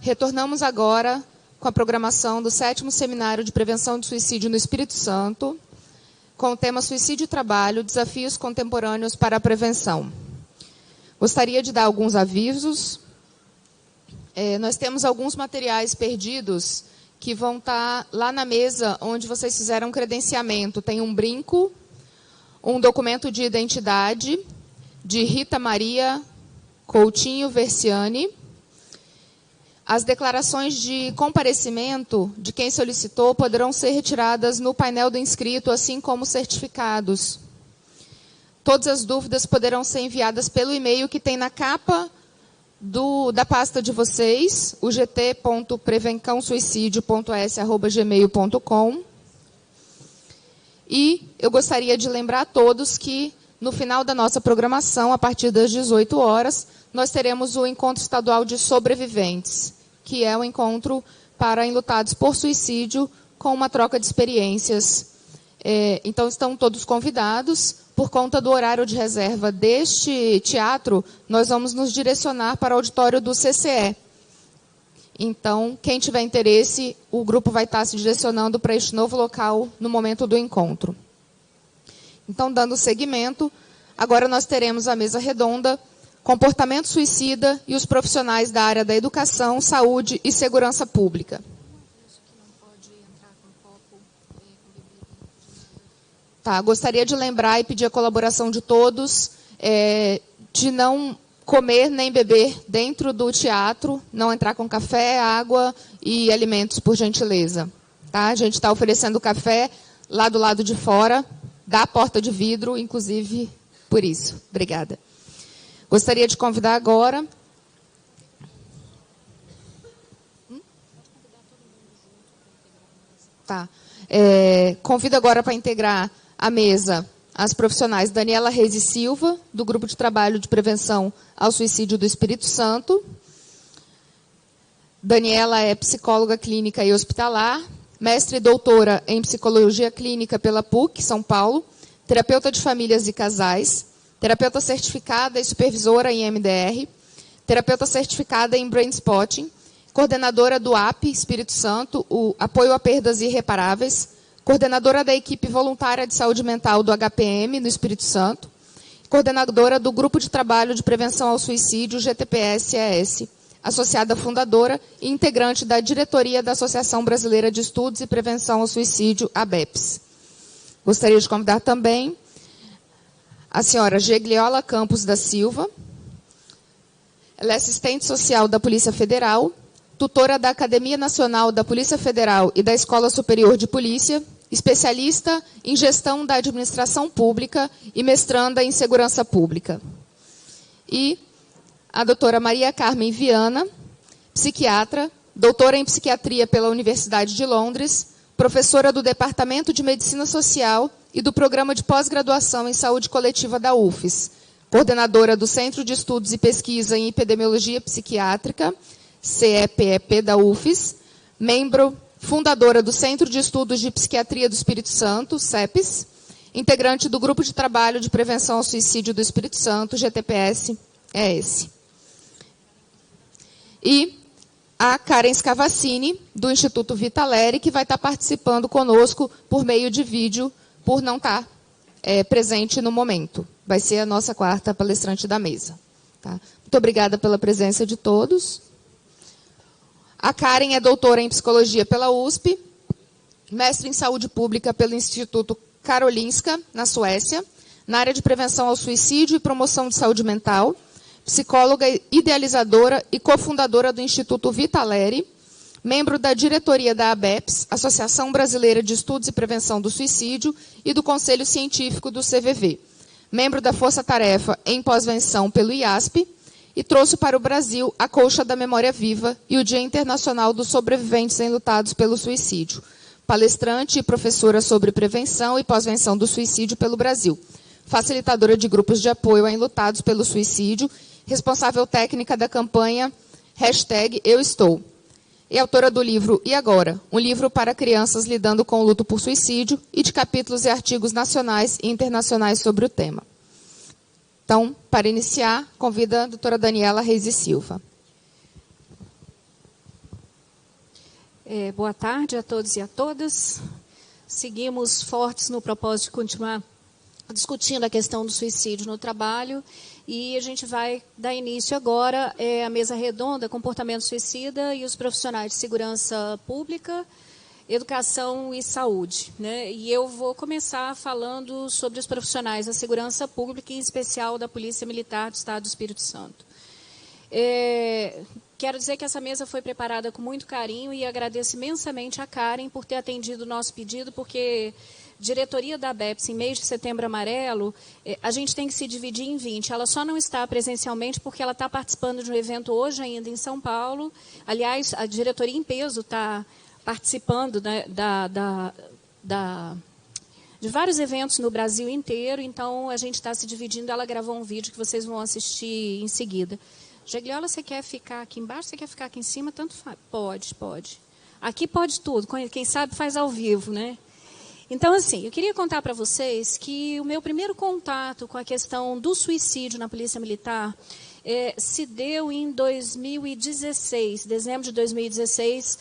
Retornamos agora com a programação do 7º Seminário de Prevenção de Suicídio no Espírito Santo, com o tema Suicídio e Trabalho, Desafios Contemporâneos para a Prevenção. Gostaria de dar alguns avisos. Nós temos alguns materiais perdidos que vão estar lá na mesa onde vocês fizeram credenciamento. Tem um brinco, um documento de identidade de Rita Maria Coutinho Versiani. As declarações de comparecimento de quem solicitou poderão ser retiradas no painel do inscrito, assim como certificados. Todas as dúvidas poderão ser enviadas pelo e-mail que tem na capa da pasta de vocês, o gt.prevencãosuicidio.s@gmail.com. E eu gostaria de lembrar a todos que, no final da nossa programação, a partir das 18 horas, nós teremos o Encontro Estadual de Sobreviventes, que é um encontro para enlutados por suicídio, com uma troca de experiências. Então, estão todos convidados. Por conta do horário de reserva deste teatro, nós vamos nos direcionar para o auditório do CCE. Então, quem tiver interesse, o grupo vai estar se direcionando para este novo local no momento do encontro. Então, dando seguimento, agora nós teremos a mesa redonda, comportamento suicida e os profissionais da área da educação, saúde e segurança pública. Gostaria de lembrar e pedir a colaboração de todos de não comer nem beber dentro do teatro, não entrar com café, água e alimentos, por gentileza. A gente está oferecendo café lá do lado de fora, da porta de vidro, inclusive por isso. Obrigada. Gostaria de convidar agora... Convido agora para integrar a mesa as profissionais Daniela Reis e Silva, do Grupo de Trabalho de Prevenção ao Suicídio do Espírito Santo. Daniela é psicóloga clínica e hospitalar, mestre e doutora em Psicologia Clínica pela PUC, São Paulo, terapeuta de famílias e casais, terapeuta certificada e supervisora em MDR, terapeuta certificada em Brain Spotting, coordenadora do AP Espírito Santo, o Apoio a Perdas Irreparáveis, coordenadora da equipe voluntária de saúde mental do HPM no Espírito Santo, coordenadora do Grupo de Trabalho de Prevenção ao Suicídio, GTPS-ES, associada fundadora e integrante da diretoria da Associação Brasileira de Estudos e Prevenção ao Suicídio, ABEPS. Gostaria de convidar também a senhora Gegliola Campos da Silva. Ela é assistente social da Polícia Federal, tutora da Academia Nacional da Polícia Federal e da Escola Superior de Polícia, especialista em gestão da administração pública e mestranda em segurança pública. E a doutora Maria Carmen Viana, psiquiatra, doutora em psiquiatria pela Universidade de Londres, professora do Departamento de Medicina Social e do Programa de Pós-Graduação em Saúde Coletiva da UFES, coordenadora do Centro de Estudos e Pesquisa em Epidemiologia Psiquiátrica, CEPEP da UFES, membro fundadora do Centro de Estudos de Psiquiatria do Espírito Santo, CEPES, integrante do Grupo de Trabalho de Prevenção ao Suicídio do Espírito Santo, GTPS-ES. E a Karen Scavacini, do Instituto Vitaleri, que vai estar participando conosco por meio de vídeo, por não estar presente no momento. Vai ser a nossa quarta palestrante da mesa. Muito obrigada pela presença de todos. A Karen é doutora em Psicologia pela USP, mestre em Saúde Pública pelo Instituto Karolinska, na Suécia, na área de Prevenção ao Suicídio e Promoção de Saúde Mental, psicóloga idealizadora e cofundadora do Instituto Vitaleri, membro da diretoria da ABEPS, Associação Brasileira de Estudos e Prevenção do Suicídio, e do Conselho Científico do CVV, membro da Força Tarefa em Pós-Venção pelo IASP, e trouxe para o Brasil a Colcha da Memória Viva e o Dia Internacional dos Sobreviventes Enlutados pelo Suicídio. Palestrante e professora sobre prevenção e pós-venção do suicídio pelo Brasil. Facilitadora de grupos de apoio a enlutados pelo suicídio. Responsável técnica da campanha #EuEstou. E autora do livro E Agora? Um livro para crianças lidando com o luto por suicídio e de capítulos e artigos nacionais e internacionais sobre o tema. Então, para iniciar, convido a doutora Daniela Reis e Silva. Boa tarde a todos e a todas. Seguimos fortes no propósito de continuar discutindo a questão do suicídio no trabalho e a gente vai dar início agora à mesa redonda, comportamento suicida e os profissionais de segurança pública, educação e saúde, né? E eu vou começar falando sobre os profissionais da segurança pública, em especial da Polícia Militar do Estado do Espírito Santo. Quero dizer que essa mesa foi preparada com muito carinho e agradeço imensamente a Karen por ter atendido o nosso pedido, porque diretoria da ABEPS, em mês de Setembro Amarelo, a gente tem que se dividir em 20. Ela só não está presencialmente porque ela está participando de um evento hoje ainda em São Paulo. Aliás, a diretoria em peso está participando de vários eventos no Brasil inteiro, então a gente está se dividindo. Ela gravou um vídeo que vocês vão assistir em seguida. Jagliola, você quer ficar aqui embaixo? Você quer ficar aqui em cima? Tanto faz. Pode, pode. Aqui pode tudo. Quem sabe faz ao vivo, né? Então, assim, eu queria contar para vocês que o meu primeiro contato com a questão do suicídio na Polícia Militar se deu em 2016, dezembro de 2016,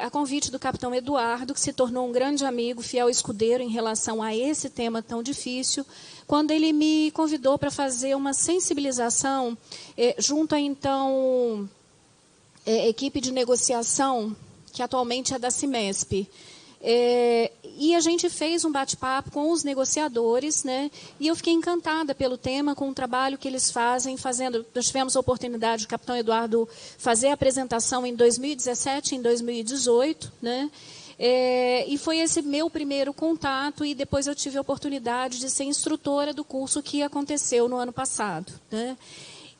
a convite do capitão Eduardo, que se tornou um grande amigo, fiel escudeiro em relação a esse tema tão difícil, quando ele me convidou para fazer uma sensibilização junto à, então, equipe de negociação, que atualmente é da CIMESP. E a gente fez um bate-papo com os negociadores, né? E eu fiquei encantada pelo tema, com o trabalho que eles fazem, nós tivemos a oportunidade do capitão Eduardo fazer a apresentação em 2017, em 2018, né? E foi esse meu primeiro contato, e depois eu tive a oportunidade de ser instrutora do curso que aconteceu no ano passado, né?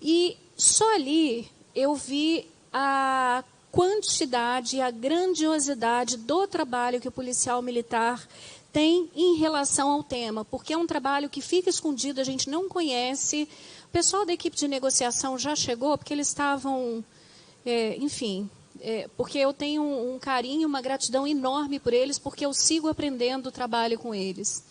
E só ali eu vi a quantidade e a grandiosidade do trabalho que o policial militar tem em relação ao tema, porque é um trabalho que fica escondido, a gente não conhece. O pessoal da equipe de negociação já chegou, porque eles estavam, enfim, porque eu tenho um carinho, uma gratidão enorme por eles, porque eu sigo aprendendo o trabalho com eles.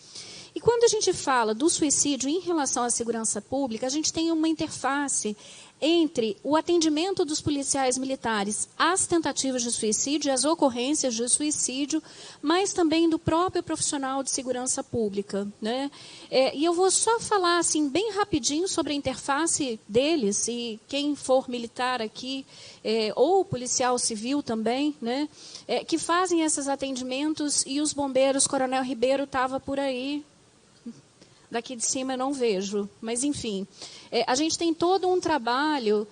E quando a gente fala do suicídio em relação à segurança pública, a gente tem uma interface entre o atendimento dos policiais militares às tentativas de suicídio, às ocorrências de suicídio, mas também do próprio profissional de segurança pública, né? E eu vou só falar assim, bem rapidinho sobre a interface deles, e quem for militar aqui, ou policial civil também, né? Que fazem esses atendimentos, e os bombeiros, Coronel Ribeiro estava por aí. Daqui de cima eu não vejo, mas, enfim, a gente tem todo um trabalho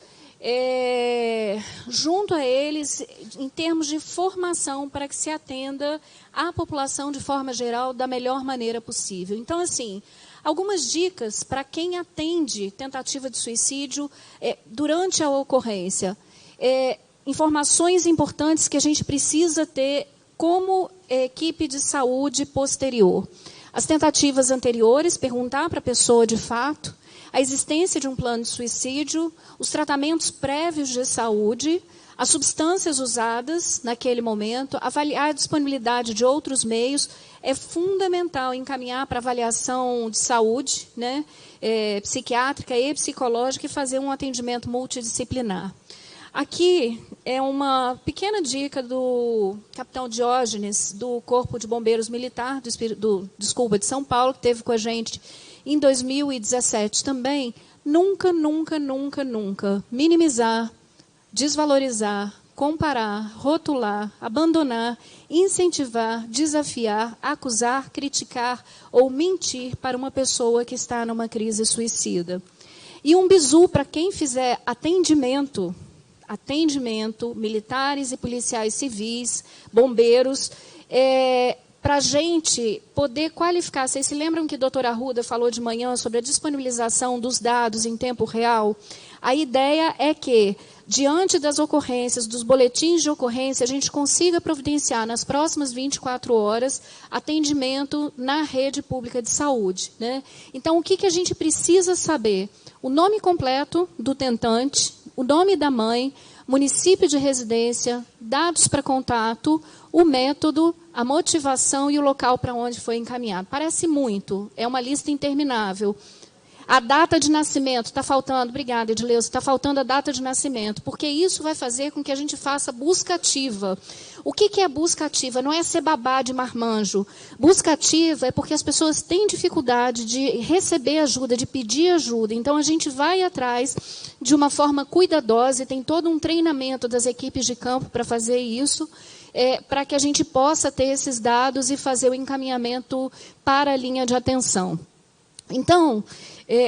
junto a eles em termos de formação para que se atenda à população de forma geral da melhor maneira possível. Então, assim, algumas dicas para quem atende tentativa de suicídio durante a ocorrência. Informações importantes que a gente precisa ter como equipe de saúde posterior. As tentativas anteriores, perguntar para a pessoa de fato, a existência de um plano de suicídio, os tratamentos prévios de saúde, as substâncias usadas naquele momento, avaliar a disponibilidade de outros meios. É fundamental encaminhar para avaliação de saúde, né, psiquiátrica e psicológica, e fazer um atendimento multidisciplinar. Aqui é uma pequena dica do capitão Diógenes, do Corpo de Bombeiros Militar, de São Paulo, que esteve com a gente em 2017 também. Nunca, nunca, nunca, nunca minimizar, desvalorizar, comparar, rotular, abandonar, incentivar, desafiar, acusar, criticar ou mentir para uma pessoa que está numa crise suicida. E um bizu para quem fizer atendimento, militares e policiais civis, bombeiros, para a gente poder qualificar. Vocês se lembram que a doutora Arruda falou de manhã sobre a disponibilização dos dados em tempo real? A ideia é que, diante das ocorrências, dos boletins de ocorrência, a gente consiga providenciar nas próximas 24 horas atendimento na rede pública de saúde, né? Então, o que a gente precisa saber? O nome completo do tentante, o nome da mãe, município de residência, dados para contato, o método, a motivação e o local para onde foi encaminhado. Parece muito, é uma lista interminável. A data de nascimento, está faltando, obrigada, Edileuza, está faltando a data de nascimento, porque isso vai fazer com que a gente faça busca ativa. O que é busca ativa? Não é ser babá de marmanjo. Busca ativa é porque as pessoas têm dificuldade de receber ajuda, de pedir ajuda. Então, a gente vai atrás de uma forma cuidadosa e tem todo um treinamento das equipes de campo para fazer isso, para que a gente possa ter esses dados e fazer o encaminhamento para a linha de atenção. Então,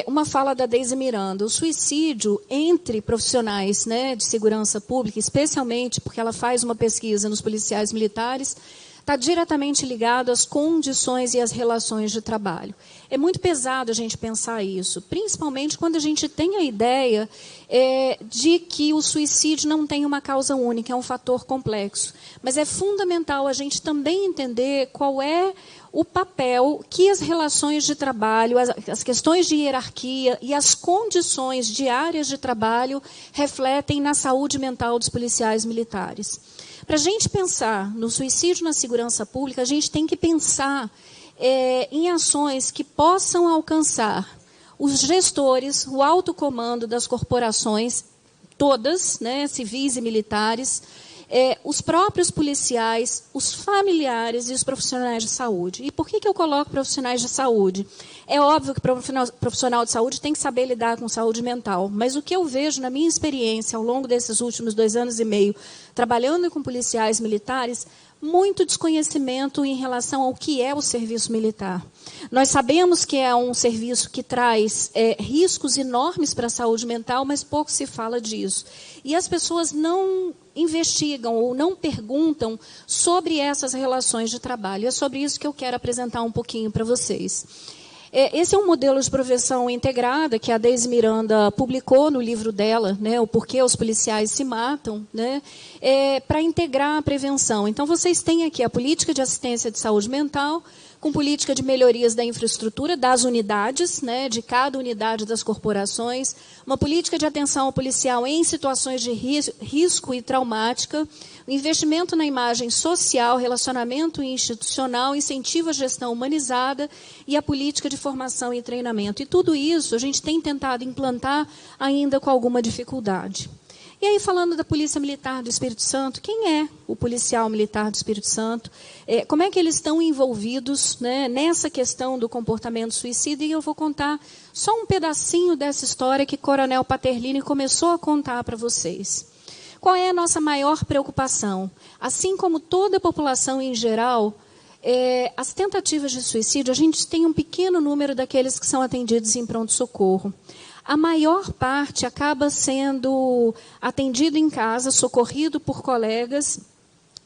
uma fala da Deise Miranda, o suicídio entre profissionais, né, de segurança pública, especialmente porque ela faz uma pesquisa nos policiais militares, está diretamente ligado às condições e às relações de trabalho. É muito pesado a gente pensar isso, principalmente quando a gente tem a ideia de que o suicídio não tem uma causa única, é um fator complexo. Mas é fundamental a gente também entender qual é o papel que as relações de trabalho, as questões de hierarquia e as condições diárias de trabalho refletem na saúde mental dos policiais militares. Para a gente pensar no suicídio na segurança pública, a gente tem que pensar em ações que possam alcançar os gestores, o alto comando das corporações, todas, né, civis e militares, os próprios policiais, os familiares e os profissionais de saúde. E por que eu coloco profissionais de saúde? É óbvio que o profissional de saúde tem que saber lidar com saúde mental, mas o que eu vejo na minha experiência ao longo desses últimos 2 anos e meio, trabalhando com policiais militares, muito desconhecimento em relação ao que é o serviço militar. Nós sabemos que é um serviço que traz riscos enormes para a saúde mental, mas pouco se fala disso. E as pessoas não investigam ou não perguntam sobre essas relações de trabalho. É sobre isso que eu quero apresentar um pouquinho para vocês. Esse é um modelo de prevenção integrada que a Deise Miranda publicou no livro dela, né, o Porquê os Policiais se Matam, né, para integrar a prevenção. Então, vocês têm aqui a política de assistência de saúde mental, com política de melhorias da infraestrutura das unidades, né, de cada unidade das corporações, uma política de atenção ao policial em situações de risco e traumática, o investimento na imagem social, relacionamento institucional, incentivo à gestão humanizada e a política de formação e treinamento. E tudo isso a gente tem tentado implantar ainda com alguma dificuldade. E aí, falando da Polícia Militar do Espírito Santo, quem é o policial militar do Espírito Santo? Como é que eles estão envolvidos, né, nessa questão do comportamento suicida? E eu vou contar só um pedacinho dessa história que Coronel Paterlini começou a contar para vocês. Qual é a nossa maior preocupação? Assim como toda a população em geral, as tentativas de suicídio, a gente tem um pequeno número daqueles que são atendidos em pronto-socorro. A maior parte acaba sendo atendido em casa, socorrido por colegas.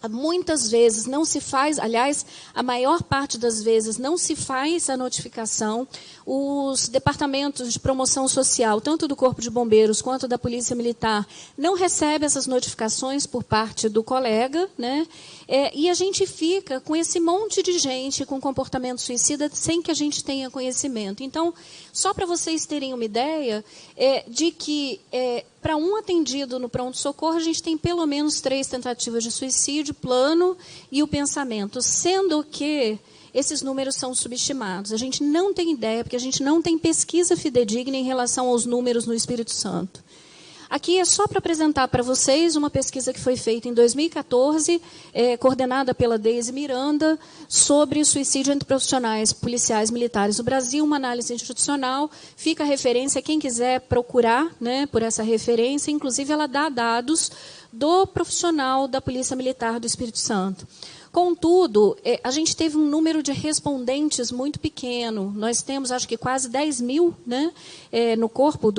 Muitas vezes não se faz, aliás, a maior parte das vezes não se faz a notificação. Os departamentos de promoção social, tanto do Corpo de Bombeiros quanto da Polícia Militar, não recebem essas notificações por parte do colega, né? E a gente fica com esse monte de gente com comportamento suicida sem que a gente tenha conhecimento. Então, só para vocês terem uma ideia de que para um atendido no pronto-socorro, a gente tem pelo menos 3 tentativas de suicídio, plano e o pensamento, sendo que esses números são subestimados. A gente não tem ideia, porque a gente não tem pesquisa fidedigna em relação aos números no Espírito Santo. Aqui é só para apresentar para vocês uma pesquisa que foi feita em 2014, coordenada pela Deise Miranda, sobre suicídio entre profissionais policiais militares no Brasil, uma análise institucional. Fica a referência, quem quiser procurar, né, por essa referência. Inclusive, ela dá dados do profissional da Polícia Militar do Espírito Santo. Contudo, a gente teve um número de respondentes muito pequeno. Nós temos, acho que, quase 10 mil, né, no corpo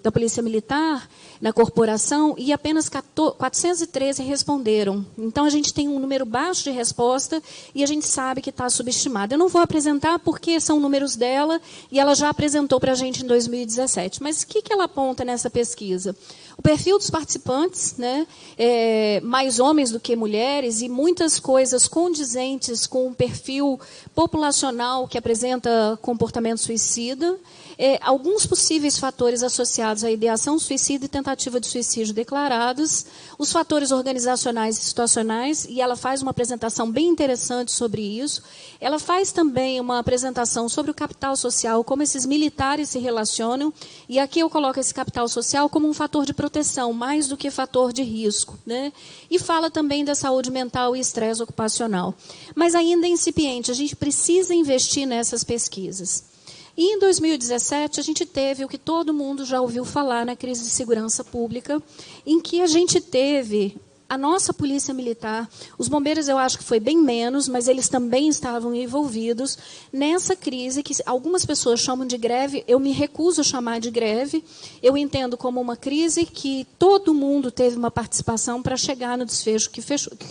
da Polícia Militar, na corporação, e apenas 413 responderam. Então, a gente tem um número baixo de resposta e a gente sabe que está subestimado. Eu não vou apresentar porque são números dela e ela já apresentou para a gente em 2017. Mas o que ela aponta nessa pesquisa? O perfil dos participantes, né, mais homens do que mulheres, e muitas coisas condizentes com o perfil populacional que apresenta comportamento suicida. alguns possíveis fatores associados à ideação suicida e tentativa de suicídio declarados, os fatores organizacionais e situacionais, e ela faz uma apresentação bem interessante sobre isso. Ela faz também uma apresentação sobre o capital social, como esses militares se relacionam, e aqui eu coloco esse capital social como um fator de proteção, mais do que fator de risco, né? E fala também da saúde mental e estresse ocupacional. Mas ainda é incipiente, a gente precisa investir nessas pesquisas. E em 2017, a gente teve o que todo mundo já ouviu falar na crise de segurança pública, em que a gente teve a nossa polícia militar, os bombeiros eu acho que foi bem menos, mas eles também estavam envolvidos nessa crise que algumas pessoas chamam de greve, eu me recuso a chamar de greve, eu entendo como uma crise que todo mundo teve uma participação para chegar no desfecho que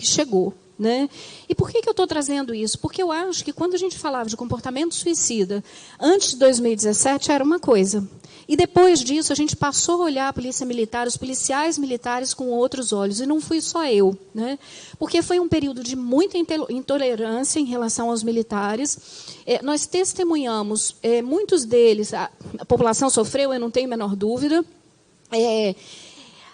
chegou. Né? E por que eu estou trazendo isso? Porque eu acho que quando a gente falava de comportamento suicida, antes de 2017 era uma coisa. E depois disso a gente passou a olhar a polícia militar, os policiais militares com outros olhos. E não fui só eu. Né? Porque foi um período de muita intolerância em relação aos militares. Nós testemunhamos, muitos deles, a população sofreu, eu não tenho a menor dúvida.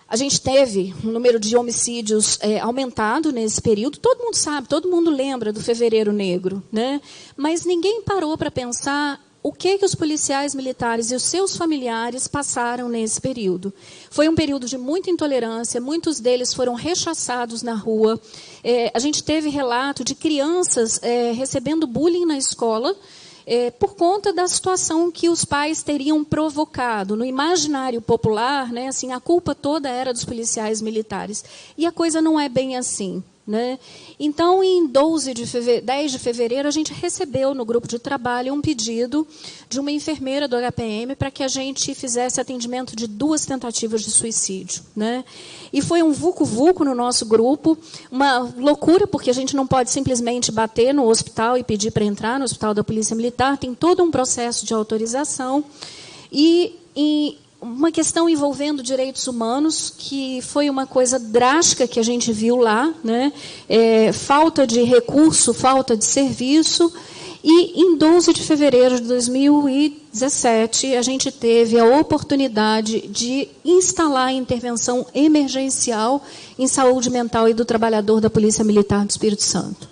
A gente teve um número de homicídios aumentado nesse período. Todo mundo sabe, todo mundo lembra do Fevereiro Negro. Né? Mas ninguém parou para pensar o que os policiais militares e os seus familiares passaram nesse período. Foi um período de muita intolerância, muitos deles foram rechaçados na rua. A gente teve relato de crianças recebendo bullying na escola, por conta da situação que os pais teriam provocado. No imaginário popular, né, assim, a culpa toda era dos policiais militares. E a coisa não é bem assim. Né? Então, em 10 de fevereiro, a gente recebeu no grupo de trabalho um pedido de uma enfermeira do HPM para que a gente fizesse atendimento de 2 tentativas de suicídio. Né? E foi um vucu-vucu no nosso grupo, uma loucura, porque a gente não pode simplesmente bater no hospital e pedir para entrar no hospital da Polícia Militar, tem todo um processo de autorização. E uma questão envolvendo direitos humanos, que foi uma coisa drástica que a gente viu lá, né? Falta de recurso, falta de serviço. E, em 12 de fevereiro de 2017, a gente teve a oportunidade de instalar a intervenção emergencial em saúde mental e do trabalhador da Polícia Militar do Espírito Santo.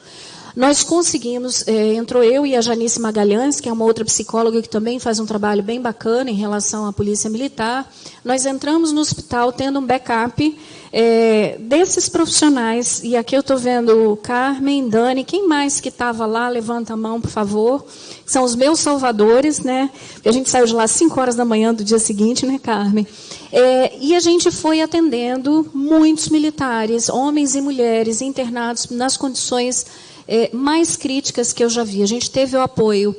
Nós conseguimos, entrou eu e a Janice Magalhães, que é uma outra psicóloga que também faz um trabalho bem bacana em relação à Polícia Militar. Nós entramos no hospital tendo um backup desses profissionais, e aqui eu estou vendo Carmen, Dani, quem mais que estava lá? Levanta a mão, por favor. São os meus salvadores, né? A gente saiu de lá às 5 horas da manhã do dia seguinte, né, Carmen? E a gente foi atendendo muitos militares, homens e mulheres, internados nas condições mais críticas que eu já vi. A gente teve o apoio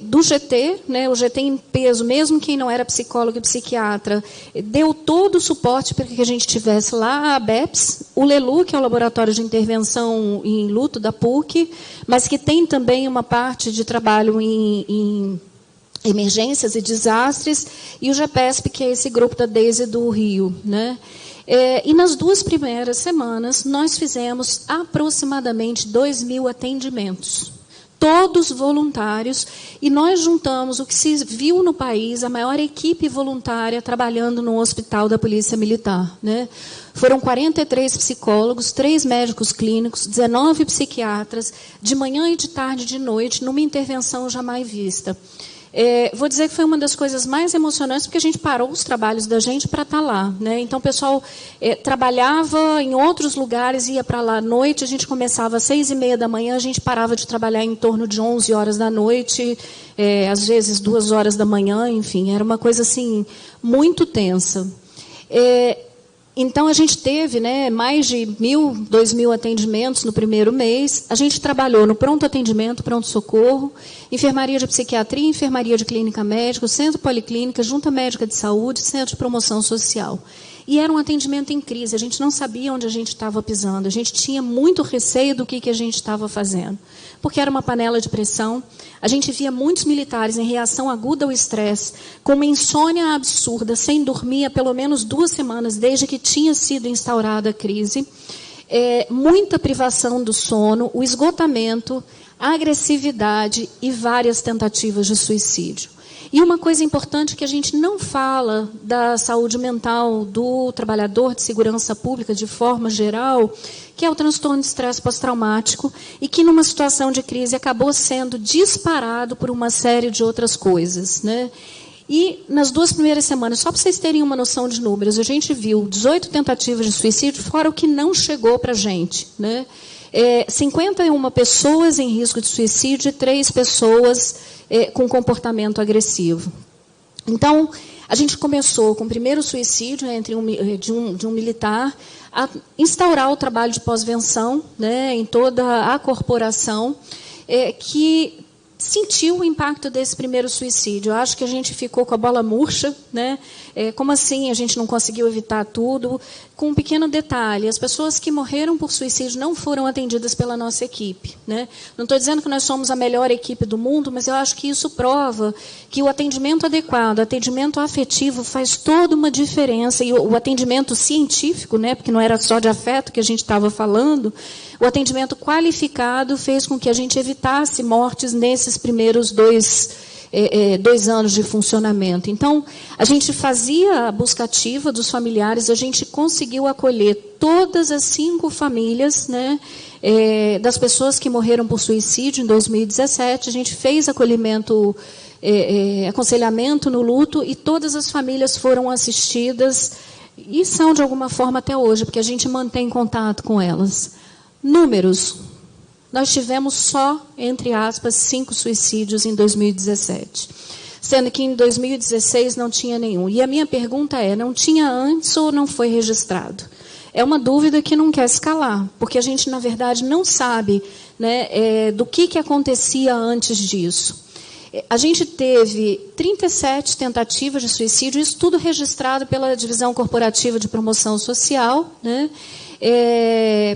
do GT, né, o GT em peso, mesmo quem não era psicólogo e psiquiatra, deu todo o suporte para que a gente tivesse lá, a ABEPS, o LELU, que é o Laboratório de Intervenção em Luto da PUC, mas que tem também uma parte de trabalho em emergências e desastres, e o GEPESP, que é esse grupo da DEISE do Rio. Né? E nas 2 primeiras semanas, nós fizemos aproximadamente 2.000 atendimentos, todos voluntários, e nós juntamos o que se viu no país, a maior equipe voluntária trabalhando no hospital da Polícia Militar. Né? Foram 43 psicólogos, 3 médicos clínicos, 19 psiquiatras, de manhã e de tarde e de noite, numa intervenção jamais vista. Vou dizer que foi uma das coisas mais emocionantes, porque a gente parou os trabalhos da gente para estar lá. Né? Então, o pessoal trabalhava em outros lugares, ia para lá à noite, a gente começava às 6h30 da manhã, a gente parava de trabalhar em torno de 11 horas da noite, às vezes 2 horas da manhã, enfim, era uma coisa assim, muito tensa. Então, a gente teve, né, mais de 1.000, 2.000 atendimentos no primeiro mês. A gente trabalhou no pronto atendimento, pronto-socorro, enfermaria de psiquiatria, enfermaria de clínica médica, centro policlínica, junta médica de saúde, centro de promoção social. E era um atendimento em crise, a gente não sabia onde a gente estava pisando, a gente tinha muito receio do que a gente estava fazendo, porque era uma panela de pressão. A gente via muitos militares em reação aguda ao estresse, com uma insônia absurda, sem dormir há pelo menos 2 semanas, desde que tinha sido instaurada a crise, muita privação do sono, o esgotamento, a agressividade e várias tentativas de suicídio. E uma coisa importante que a gente não fala da saúde mental do trabalhador de segurança pública de forma geral, que é o transtorno de estresse pós-traumático, e que numa situação de crise acabou sendo disparado por uma série de outras coisas, né? E nas 2 primeiras semanas, só para vocês terem uma noção de números, a gente viu 18 tentativas de suicídio, fora o que não chegou para a gente, né? 51 pessoas em risco de suicídio e 3 pessoas com comportamento agressivo. Então, a gente começou com o primeiro suicídio de um militar a instaurar o trabalho de pós-venção, né, em toda a corporação, que sentiu o impacto desse primeiro suicídio. Eu acho que a gente ficou com a bola murcha, né? Como assim a gente não conseguiu evitar tudo? Com um pequeno detalhe, as pessoas que morreram por suicídio não foram atendidas pela nossa equipe, né? Não estou dizendo que nós somos a melhor equipe do mundo, mas eu acho que isso prova que o atendimento adequado, o atendimento afetivo faz toda uma diferença, e o atendimento científico, né? Porque não era só de afeto que a gente estava falando, o atendimento qualificado fez com que a gente evitasse mortes nesses primeiros 2 anos de funcionamento. Então, a gente fazia a busca ativa dos familiares, a gente conseguiu acolher todas as 5 famílias, né, das pessoas que morreram por suicídio em 2017. A gente fez acolhimento, aconselhamento no luto, e todas as famílias foram assistidas, e são de alguma forma até hoje, porque a gente mantém contato com elas. Números. Nós tivemos só, entre aspas, 5 suicídios em 2017. Sendo que em 2016 não tinha nenhum. E a minha pergunta não tinha antes ou não foi registrado? É uma dúvida que não quer escalar, porque a gente, na verdade, não sabe, né, do que acontecia antes disso. A gente teve 37 tentativas de suicídio, isso tudo registrado pela Divisão Corporativa de Promoção Social, né,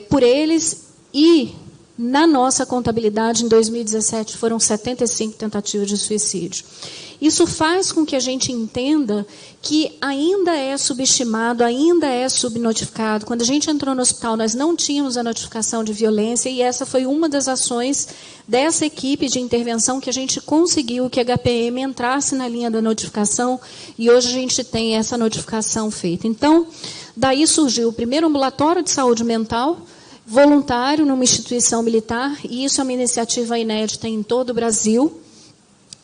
por eles, e na nossa contabilidade, em 2017, foram 75 tentativas de suicídio. Isso faz com que a gente entenda que ainda é subestimado, ainda é subnotificado. Quando a gente entrou no hospital, nós não tínhamos a notificação de violência, e essa foi uma das ações dessa equipe de intervenção que a gente conseguiu que a HPM entrasse na linha da notificação, e hoje a gente tem essa notificação feita. Então, daí surgiu o primeiro ambulatório de saúde mental, voluntário numa instituição militar, e isso é uma iniciativa inédita em todo o Brasil.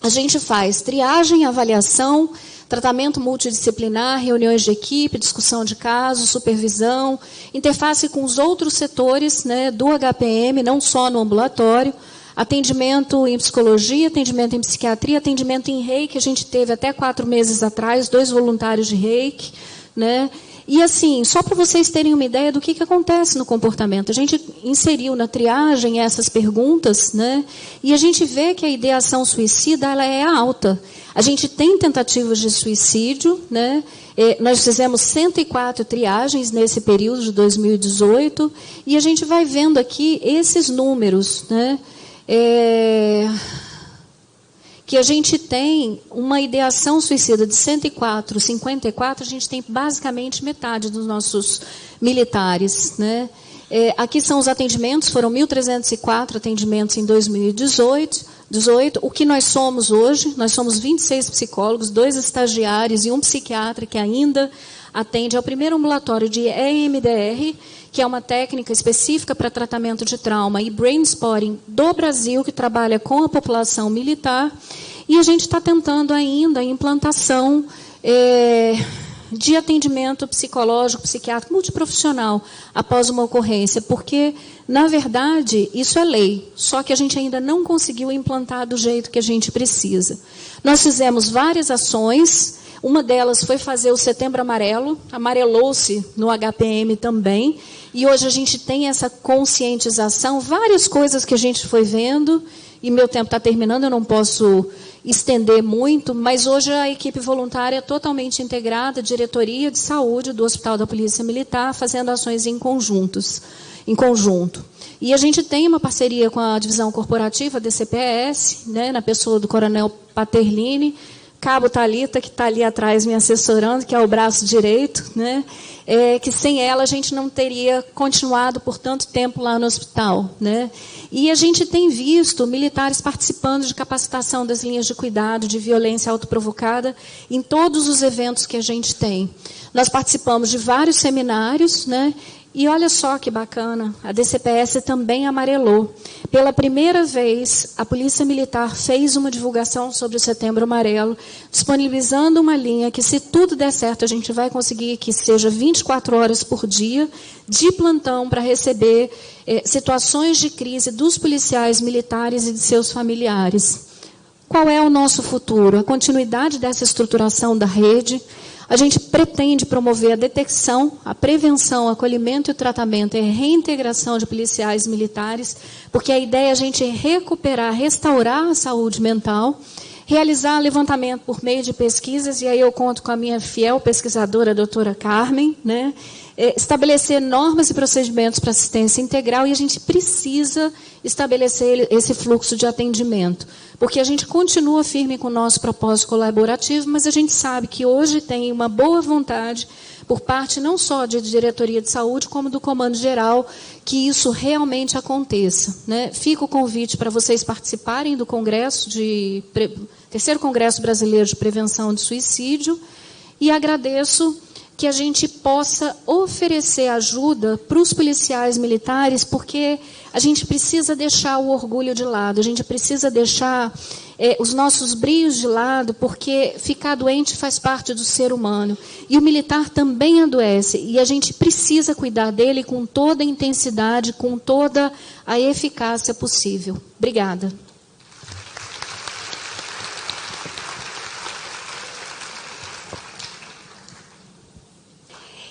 A gente faz triagem, avaliação, tratamento multidisciplinar, reuniões de equipe, discussão de casos, supervisão, interface com os outros setores, né, do HPM, não só no ambulatório, atendimento em psicologia, atendimento em psiquiatria, atendimento em reiki, a gente teve até 4 meses atrás, 2 voluntários de reiki, né? E assim, só para vocês terem uma ideia do que acontece no comportamento, a gente inseriu na triagem essas perguntas, né? E a gente vê que a ideação suicida ela é alta. A gente tem tentativas de suicídio, né? Nós fizemos 104 triagens nesse período de 2018, e a gente vai vendo aqui esses números, né? Que a gente tem uma ideação suicida de 104, 54, a gente tem basicamente metade dos nossos militares, né? Aqui são os atendimentos, foram 1.304 atendimentos em 2018. O que nós somos hoje? Nós somos 26 psicólogos, 2 estagiários e um psiquiatra que ainda atende ao primeiro ambulatório de EMDR, que é uma técnica específica para tratamento de trauma e brain spotting do Brasil, que trabalha com a população militar. E a gente está tentando ainda a implantação de atendimento psicológico, psiquiátrico, multiprofissional, após uma ocorrência, porque, na verdade, isso é lei, só que a gente ainda não conseguiu implantar do jeito que a gente precisa. Nós fizemos várias ações. Uma delas foi fazer o Setembro Amarelo, amarelou-se no HPM também, e hoje a gente tem essa conscientização, várias coisas que a gente foi vendo, e meu tempo está terminando, eu não posso estender muito, mas hoje a equipe voluntária é totalmente integrada, diretoria de saúde do Hospital da Polícia Militar, fazendo ações em conjunto. E a gente tem uma parceria com a Divisão Corporativa, DCPS, né, na pessoa do Coronel Paterlini, Cabo Thalita, que está ali atrás me assessorando, que é o braço direito, né? Que sem ela a gente não teria continuado por tanto tempo lá no hospital, né? E a gente tem visto militares participando de capacitação das linhas de cuidado de violência autoprovocada em todos os eventos que a gente tem. Nós participamos de vários seminários, né? E olha só que bacana, a DCPS também amarelou. Pela primeira vez, a Polícia Militar fez uma divulgação sobre o Setembro Amarelo, disponibilizando uma linha que, se tudo der certo, a gente vai conseguir que seja 24 horas por dia, de plantão, para receber situações de crise dos policiais militares e de seus familiares. Qual é o nosso futuro? A continuidade dessa estruturação da rede. A gente pretende promover a detecção, a prevenção, o acolhimento e o tratamento e a reintegração de policiais militares, porque a ideia é a gente recuperar, restaurar a saúde mental, realizar levantamento por meio de pesquisas, e aí eu conto com a minha fiel pesquisadora, a doutora Carmen, né? Estabelecer normas e procedimentos para assistência integral, e a gente precisa estabelecer esse fluxo de atendimento, porque a gente continua firme com o nosso propósito colaborativo, mas a gente sabe que hoje tem uma boa vontade por parte não só da diretoria de saúde, como do comando geral, que isso realmente aconteça, né? Fica o convite para vocês participarem do congresso terceiro Congresso Brasileiro de Prevenção de Suicídio, e agradeço que a gente possa oferecer ajuda para os policiais militares, porque a gente precisa deixar o orgulho de lado, a gente precisa deixar os nossos brios de lado, porque ficar doente faz parte do ser humano. E o militar também adoece, e a gente precisa cuidar dele com toda a intensidade, com toda a eficácia possível. Obrigada.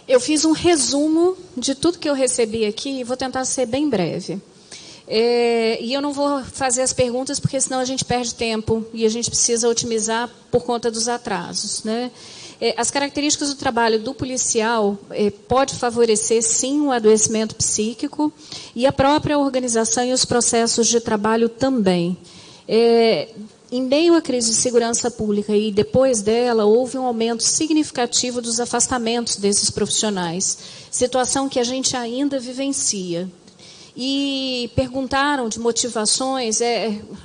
Eu fiz um resumo de tudo que eu recebi aqui e vou tentar ser bem breve. E eu não vou fazer as perguntas, porque senão a gente perde tempo e a gente precisa otimizar por conta dos atrasos, né? As características do trabalho do policial pode favorecer, sim, o adoecimento psíquico, e a própria organização e os processos de trabalho também. Em meio à crise de segurança pública e depois dela, houve um aumento significativo dos afastamentos desses profissionais, situação que a gente ainda vivencia. E perguntaram de motivações,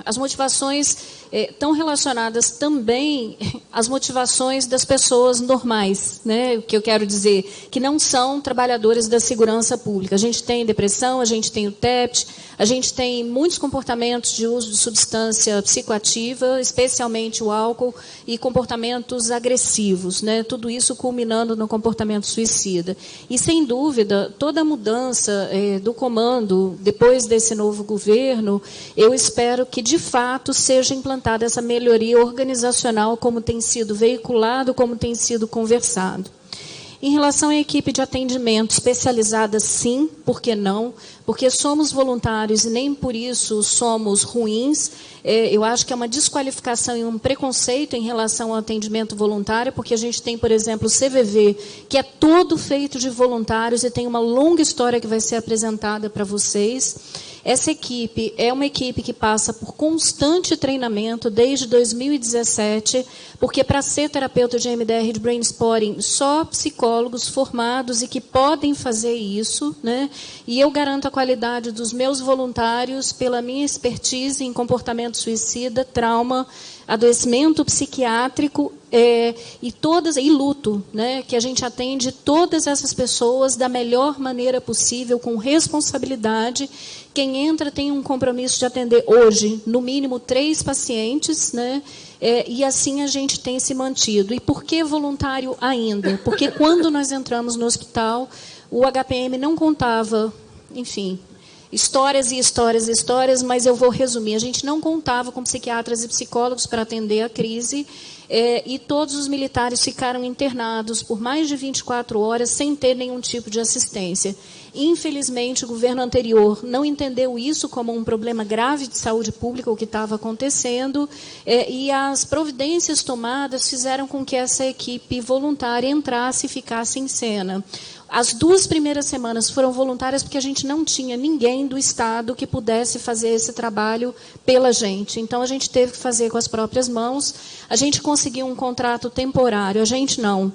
as motivações estão relacionadas também às motivações das pessoas normais, né? O que eu quero dizer, que não são trabalhadores da segurança pública. A gente tem depressão, a gente tem o TEPT, a gente tem muitos comportamentos de uso de substância psicoativa, especialmente o álcool, e comportamentos agressivos, né? Tudo isso culminando no comportamento suicida. E, sem dúvida, toda a mudança do comando, depois desse novo governo, eu espero que, de fato, seja implantada essa melhoria organizacional, como tem sido veiculado, como tem sido conversado. Em relação à equipe de atendimento especializada, sim, por que não? Porque somos voluntários e nem por isso somos ruins. Eu acho que é uma desqualificação e um preconceito em relação ao atendimento voluntário, porque a gente tem, por exemplo, o CVV, que é todo feito de voluntários e tem uma longa história que vai ser apresentada para vocês. Essa equipe é uma equipe que passa por constante treinamento desde 2017, porque para ser terapeuta de MDR de Brain Spotting, só psicólogos formados e que podem fazer isso, né? E eu garanto a qualidade dos meus voluntários pela minha expertise em comportamento suicida, trauma, adoecimento psiquiátrico e luto, né? Que a gente atende todas essas pessoas da melhor maneira possível, com responsabilidade. Quem entra tem um compromisso de atender hoje, no mínimo 3 pacientes, né? E assim a gente tem se mantido. E por que voluntário ainda? Porque quando nós entramos no hospital, o HPM não contava, enfim, histórias e histórias e histórias, mas eu vou resumir. A gente não contava com psiquiatras e psicólogos para atender a crise, e todos os militares ficaram internados por mais de 24 horas sem ter nenhum tipo de assistência. Infelizmente, o governo anterior não entendeu isso como um problema grave de saúde pública, o que estava acontecendo, e as providências tomadas fizeram com que essa equipe voluntária entrasse e ficasse em cena. As 2 primeiras semanas foram voluntárias porque a gente não tinha ninguém do Estado que pudesse fazer esse trabalho pela gente. Então, a gente teve que fazer com as próprias mãos. A gente conseguiu um contrato temporário, a gente não.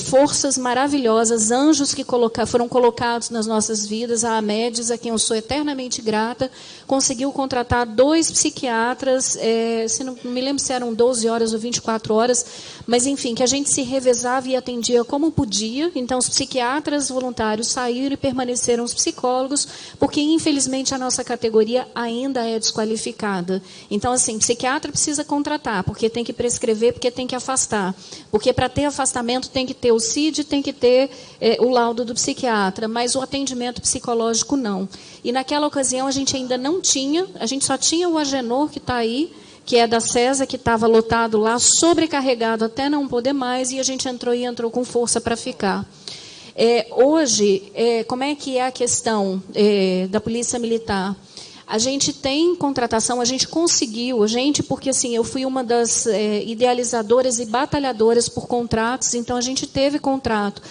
Forças maravilhosas, anjos que foram colocados nas nossas vidas, a Amedes, a quem eu sou eternamente grata, conseguiu contratar 2 psiquiatras, se não me lembro se eram 12 horas ou 24 horas, mas enfim, que a gente se revezava e atendia como podia. Então, os psiquiatras voluntários saíram e permaneceram os psicólogos, porque infelizmente a nossa categoria ainda é desqualificada. Então, assim, psiquiatra precisa contratar, porque tem que prescrever, porque tem que afastar, porque para ter afastamento tem que ter o CID, tem que ter o laudo do psiquiatra, mas o atendimento psicológico não. E naquela ocasião a gente ainda não tinha, a gente só tinha o Agenor, que está aí, que é da CESA, que estava lotado lá, sobrecarregado até não poder mais, e a gente entrou com força para ficar. Hoje, como é que é a questão da Polícia Militar? A gente tem contratação, a gente conseguiu, porque assim, eu fui uma das idealizadoras e batalhadoras por contratos, então a gente teve contrato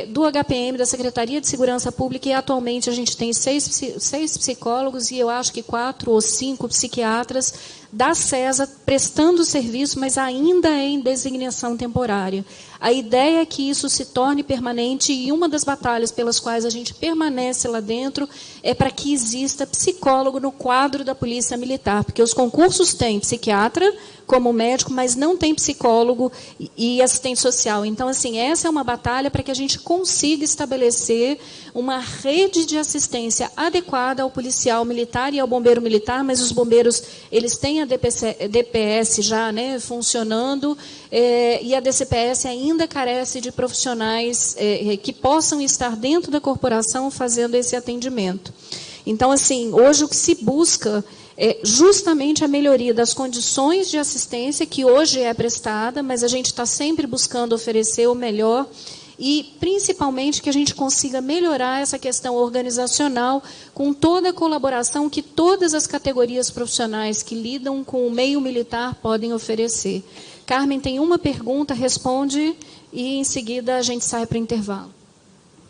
do HPM, da Secretaria de Segurança Pública, e atualmente a gente tem 6 psicólogos e eu acho que 4 ou 5 psiquiatras da CESA prestando serviço, mas ainda é em designação temporária. A ideia é que isso se torne permanente, e uma das batalhas pelas quais a gente permanece lá dentro é para que exista psicólogo no quadro da Polícia Militar, porque os concursos têm psiquiatra como médico, mas não tem psicólogo e assistente social. Então, assim, essa é uma batalha para que a gente consiga estabelecer uma rede de assistência adequada ao policial militar e ao bombeiro militar, mas os bombeiros, eles têm a DPS já, né, funcionando, e a DCPS ainda carece de profissionais que possam estar dentro da corporação fazendo esse atendimento. Então, assim, hoje o que se busca é justamente a melhoria das condições de assistência, que hoje é prestada, mas a gente está sempre buscando oferecer o melhor, e, principalmente, que a gente consiga melhorar essa questão organizacional com toda a colaboração que todas as categorias profissionais que lidam com o meio militar podem oferecer. Carmen tem uma pergunta, responde, e, em seguida, a gente sai para o intervalo.